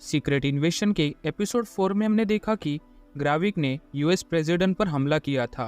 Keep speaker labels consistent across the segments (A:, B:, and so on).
A: Secret इन्वेशन के episode 4 में हमने देखा कि ग्राविक ने यूएस प्रेसिडेंट पर हमला किया था।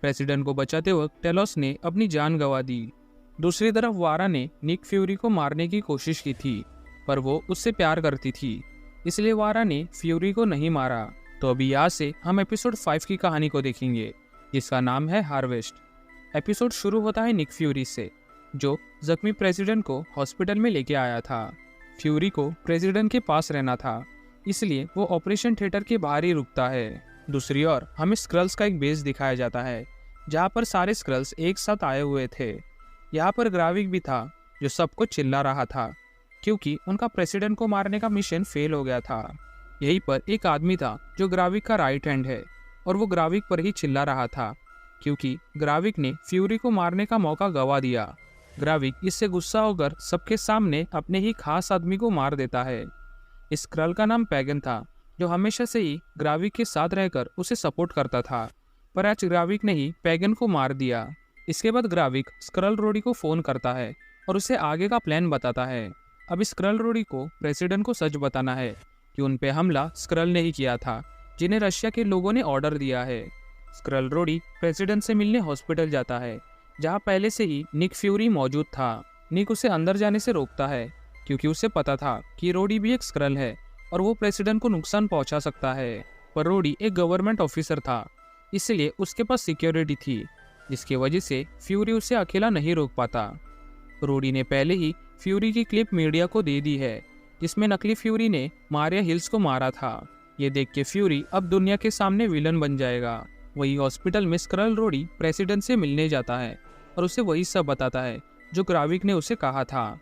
A: प्रेसिडेंट को बचाते वक्त टेलोस ने अपनी जान गंवा दी। दूसरी तरफ वारा ने निक फ्यूरी को मारने की कोशिश की थी, पर वो उससे प्यार करती थी, इसलिए वारा ने फ्यूरी को नहीं मारा। तो अभी यहाँ से हम एपिसोड 5 की कहानी को देखेंगे, जिसका नाम है हार्वेस्ट। एपिसोड शुरू होता है निक फ्यूरी से, जो जख्मी प्रेसिडेंट को हॉस्पिटल में लेके आया था। फ्यूरी को प्रेसिडेंट के पास रहना था, इसलिए वो ऑपरेशन थिएटर के बाहर ही रुकता है। दूसरी ओर हमें स्क्रल्स का एक बेस दिखाया जाता है, जहाँ पर सारे स्क्रल्स एक साथ आए हुए थे। यहाँ पर ग्राविक भी था, जो सबको चिल्ला रहा था, क्योंकि उनका प्रेसिडेंट को मारने का मिशन फेल हो गया था। यहीं पर एक आदमी था जो ग्राविक का राइट हैंड है, और वो ग्राविक पर ही चिल्ला रहा था, क्योंकि ग्राविक ने फ्यूरी को मारने का मौका गंवा दिया। ग्राविक इससे गुस्सा होकर सबके सामने अपने ही खास आदमी को मार देता है। इस स्क्रल का नाम पैगन था, जो हमेशा से ही ग्राविक के साथ रहकर उसे सपोर्ट करता था, पर आज ग्राविक ने ही पैगन को मार दिया। इसके बाद ग्राविक स्क्रल रोडी को फोन करता है और उसे आगे का प्लान बताता है। अब स्क्रल रोडी को प्रेसिडेंट को सच बताना है कि उन पे हमला स्क्रल ने ही किया था, जिन्हें रशिया के लोगों ने ऑर्डर दिया है। स्क्रल रोडी प्रेसिडेंट से मिलने हॉस्पिटल जाता है, जहाँ पहले से ही निक फ्यूरी मौजूद था। निक उसे अंदर जाने से रोकता है, क्योंकि उसे पता था कि रोडी भी एक स्क्रल है और वो प्रेसिडेंट को नुकसान पहुंचा सकता है। पर रोडी एक गवर्नमेंट ऑफिसर था, इसलिए उसके पास सिक्योरिटी थी, जिसकी वजह से फ्यूरी उसे अकेला नहीं रोक पाता। रोडी ने पहले ही फ्यूरी की क्लिप मीडिया को दे दी है, जिसमें नकली फ्यूरी ने मारिया हिल्स को मारा था। ये देख के फ्यूरी अब दुनिया के सामने विलन बन जाएगा। वही हॉस्पिटल में स्क्रल रोडी प्रेसिडेंट से मिलने जाता है और उसे वही सब बताता है जो ग्राविक ने उसे कहा था।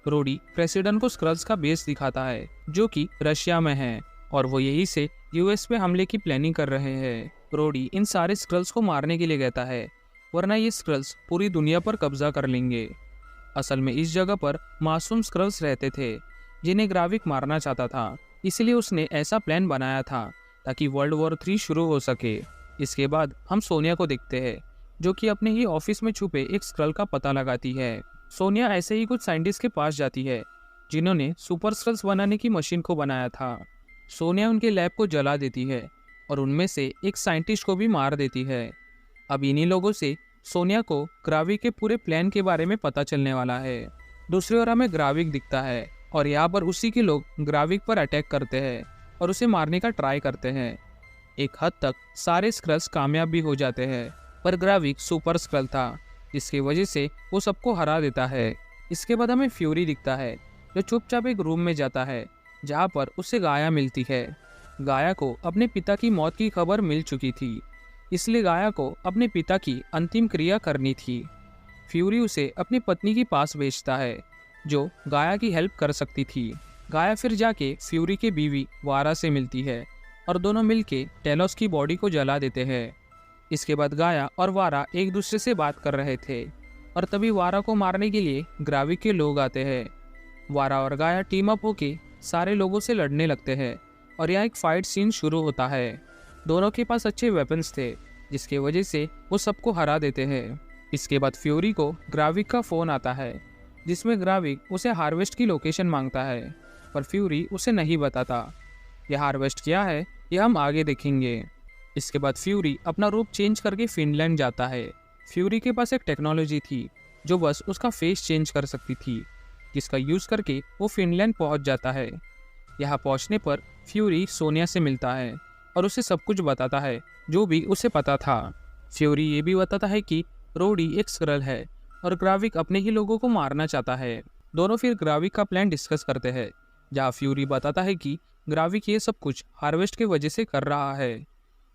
A: रोडी प्रेसिडेंट को स्क्रल्स का बेस दिखाता है, जो कि रशिया में है, और वो यही से यूएस पे हमले की प्लानिंग कर रहे हैं। रोडी इन सारे स्क्रल्स को मारने के लिए कहता है, वरना ये स्क्रल्स पूरी दुनिया पर कब्जा कर लेंगे। असल में इस जगह पर मासूम स्क्रल्स रहते थे, जिन्हें ग्राविक मारना चाहता था, इसलिए उसने ऐसा प्लान बनाया था ताकि वर्ल्ड वॉर 3 शुरू हो सके। इसके बाद हम सोनिया को देखते हैं, जो कि अपने ही ऑफिस में छुपे एक स्क्रल का पता लगाती है। सोनिया ऐसे ही कुछ साइंटिस्ट के पास जाती है, जिन्होंने सुपर स्क्रल्स बनाने की मशीन को बनाया था। सोनिया उनके लैब को जला देती है और उनमें से एक साइंटिस्ट को भी मार देती है। अब इन्हीं लोगों से सोनिया को ग्राविक के पूरे प्लान के बारे में पता चलने वाला है। दूसरी ओर हमें ग्राविक दिखता है, और यहाँ पर उसी के लोग ग्राविक पर अटैक करते हैं और उसे मारने का ट्राई करते हैं। एक हद तक सारे स्क्रल्स कामयाब भी हो जाते हैं, पर ग्राविक सुपर स्क्रल था, जिसकी वजह से वो सबको हरा देता है। इसके बाद हमें फ्यूरी दिखता है, जो चुपचाप एक रूम में जाता है, जहाँ पर उसे गाया मिलती है। गाया को अपने पिता की मौत की खबर मिल चुकी थी, इसलिए गाया को अपने पिता की अंतिम क्रिया करनी थी। फ्यूरी उसे अपनी पत्नी के पास भेजता है, जो गाया की हेल्प कर सकती थी। गाया फिर जाके फ्यूरी के बीवी वारा से मिलती है, और दोनों मिलके टेलोस की बॉडी को जला देते हैं। इसके बाद गाया और वारा एक दूसरे से बात कर रहे थे, और तभी वारा को मारने के लिए ग्राविक के लोग आते हैं। वारा और गाया टीम अप होके सारे लोगों से लड़ने लगते हैं, और यहाँ एक फाइट सीन शुरू होता है। दोनों के पास अच्छे वेपन्स थे, जिसकी वजह से वो सबको हरा देते हैं। इसके बाद फ्यूरी को ग्राविक का फोन आता है, जिसमें ग्राविक उसे हार्वेस्ट की लोकेशन मांगता है, पर फ्यूरी उसे नहीं बताता। यह हार्वेस्ट क्या है, यह हम आगे देखेंगे। इसके बाद फ्यूरी अपना रूप चेंज करके फिनलैंड जाता है। फ्यूरी के पास एक टेक्नोलॉजी थी, जो बस उसका फेस चेंज कर सकती थी, जिसका यूज़ करके वो फिनलैंड पहुंच जाता है। यहाँ पहुंचने पर फ्यूरी सोनिया से मिलता है और उसे सब कुछ बताता है, जो भी उसे पता था। फ्यूरी ये भी बताता है कि रोडी एक स्क्रल है और ग्राविक अपने ही लोगों को मारना चाहता है। दोनों फिर ग्राविक का प्लान डिस्कस करते हैं, जहाँ फ्यूरी बताता है कि ग्राविक ये सब कुछ हार्वेस्ट की वजह से कर रहा है।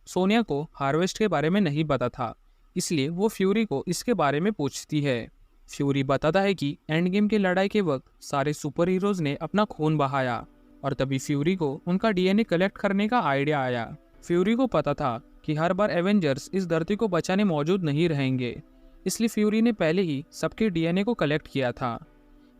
A: सोनिया को हार्वेस्ट के बारे में नहीं पता था, इसलिए वो फ्यूरी को इसके बारे में पूछती है। फ्यूरी बताता है कि एंड गेम की लड़ाई के वक्त सारे सुपर हीरोज ने अपना खून बहाया, और तभी फ्यूरी को उनका डीएनए कलेक्ट करने का आइडिया आया। फ्यूरी को पता था कि हर बार एवेंजर्स इस धरती को बचाने मौजूद नहीं रहेंगे, इसलिए फ्यूरी ने पहले ही सबके डीएनए को कलेक्ट किया था।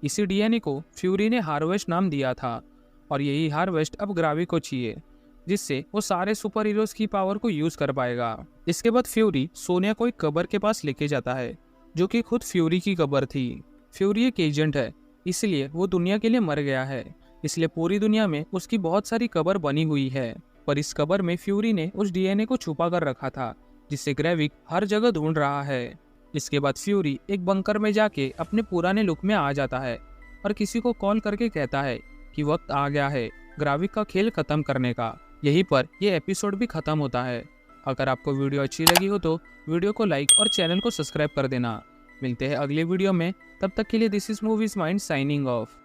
A: इसी डीएनए को फ्यूरी ने हार्वेस्ट नाम दिया था, और यही हार्वेस्ट अब ग्राविक को चाहिए, जिससे वो सारे सुपर हीरोज की पावर को यूज कर पाएगा। इसके बाद फ्यूरी सोनिया को एक कब्र के पास लेके जाता है, जो कि खुद फ्यूरी की कब्र थी। फ्यूरी एक एजेंट है, इसलिए वो दुनिया के लिए मर गया है, इसलिए पूरी दुनिया में उसकी बहुत सारी कबर बनी हुई है। पर इस कबर में फ्यूरी ने उस डीएनए को छुपा कर रखा था, जिससे ग्रेविक हर जगह ढूंढ रहा है। इसके बाद फ्यूरी एक बंकर में जाके अपने पुराने लुक में आ जाता है और किसी को कॉल करके कहता है कि वक्त आ गया है ग्राविक का खेल खत्म करने का। यहीं पर यह एपिसोड भी खत्म होता है। अगर आपको वीडियो अच्छी लगी हो तो वीडियो को लाइक और चैनल को सब्सक्राइब कर देना। मिलते हैं अगले वीडियो में, तब तक के लिए this is movies mind signing off.